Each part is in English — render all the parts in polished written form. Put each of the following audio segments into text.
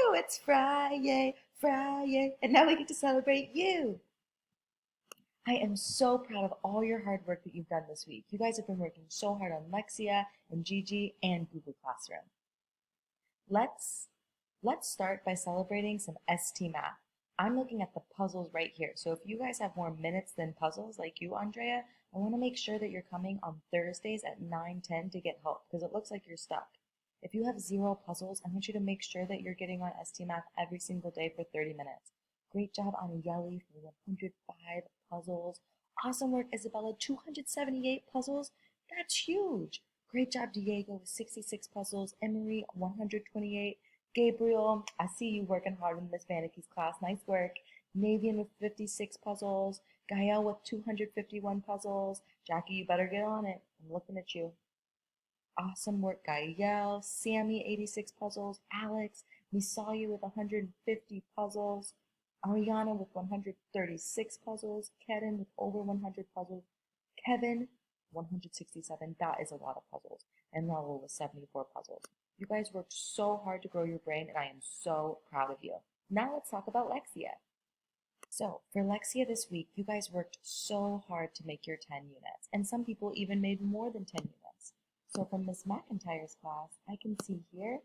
Woo! It's Friday, Friday, and now we get to celebrate you. I am so proud of all your hard work that you've done this week. You guys have been working so hard on Lexia and Gigi and Google Classroom. Let's start by celebrating some ST math. I'm looking at the puzzles right here. So if you guys have more minutes than puzzles like you, Andrea, I want to make sure that you're coming on Thursdays at 9:10 to get help because it looks like you're stuck. If you have 0 puzzles, I want you to make sure that you're getting on ST Math every single day for 30 minutes. Great job on Yelly for 105 puzzles. Awesome work, Isabella, 278 puzzles. That's huge. Great job, Diego, with 66 puzzles. Emery, 128. Gabriel, I see you working hard in Miss Vanicky's class. Nice work. Navian with 56 puzzles. Gael with 251 puzzles. Jackie, you better get on it. I'm looking at you. Awesome work, Gael. Sammy, 86 puzzles. Alex, we saw you with 150 puzzles. Ariana with 136 puzzles. Kevin with over 100 puzzles. Kevin, 167. That is a lot of puzzles. And Raul with 74 puzzles. You guys worked so hard to grow your brain, and I am so proud of you. Now let's talk about Lexia. So for Lexia this week, you guys worked so hard to make your 10 units, and some people even made more than 10 units. So from Miss McIntyre's class, I can see here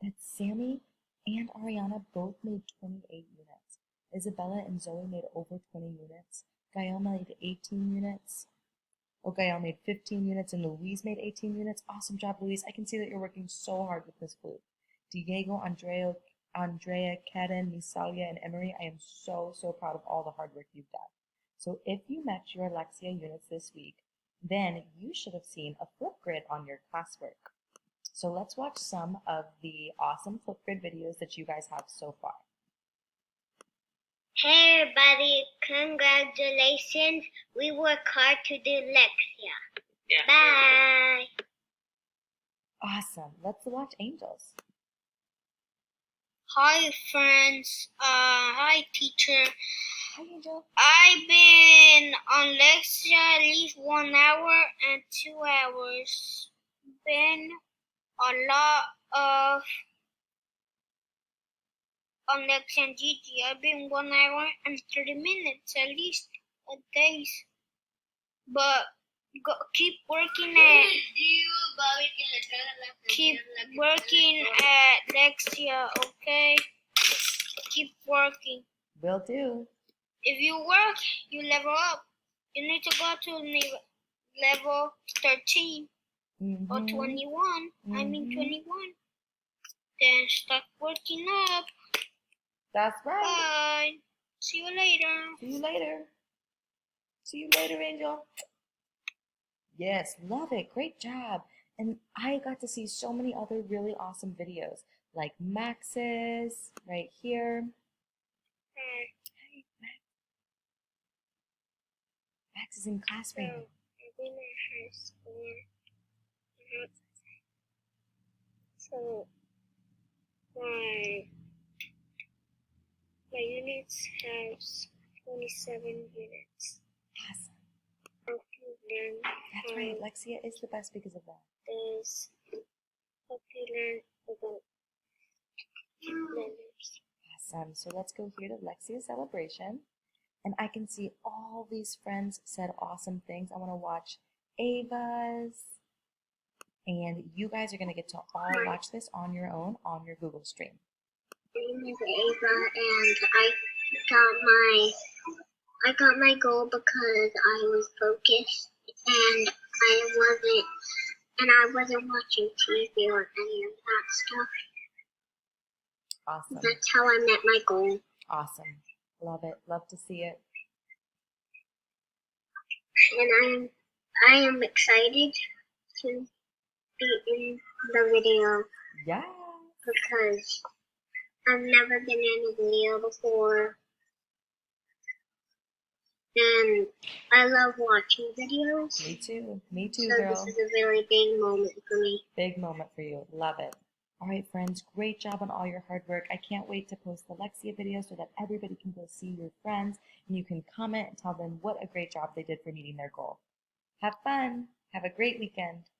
that Sammy and Ariana both made 28 units. Isabella and Zoe made over 20 units. Gael made 18 units. Gael made 15 units, and Louise made 18 units. Awesome job, Louise. I can see that you're working so hard with Miss Fluke. Diego, Andrea, Kaden, Misalia, and Emery, I am so proud of all the hard work you've done. So if you met your Alexia units this week, then you should have seen a Flipgrid on your classwork. So let's watch some of the awesome Flipgrid videos that you guys have so far. Hey everybody, congratulations. We work hard to do Lexia. Yeah. Bye. Awesome. Let's watch Angels. Hi friends. Hi teacher. Hi Angel. I've been on Lexia at least 1 hour and 2 hours. Been a lot of on Alexia and Gigi. I've been 1 hour and 30 minutes at least a days. But keep working at Alexia, okay? Keep working. Will do. If you work, you level up. You need to go to level 13 or 21. I mean 21. Then start working up. That's right. Bye. See you later. See you later. See you later, Angel. Yes, love it. Great job. And I got to see so many other really awesome videos, like Max's right here. Hi. Max is in class right now. I've been at high school. So my units have 27 units. Awesome. Learn That's right. Lexia is the best because of that. This help you learn about letters. Awesome. So let's go here to Lexia's celebration. And I can see all these friends said awesome things. I want to watch Ava's. And you guys are going to get to all watch this on your own on your Google stream. My name is Ava, and I got my goal because I was focused and I wasn't watching TV or any of that stuff. Awesome. That's how I met my goal. Awesome. Love it. Love to see it. And I am excited to be in the video. Yeah. Because I've never been in a video before. And I love watching videos. Me too. Me too, so girl. This is a really big moment for me. Big moment for you. Love it. All right, friends. Great job on all your hard work. I can't wait to post the Lexia video so that everybody can go see your friends and you can comment and tell them what a great job they did for meeting their goal. Have fun. Have a great weekend.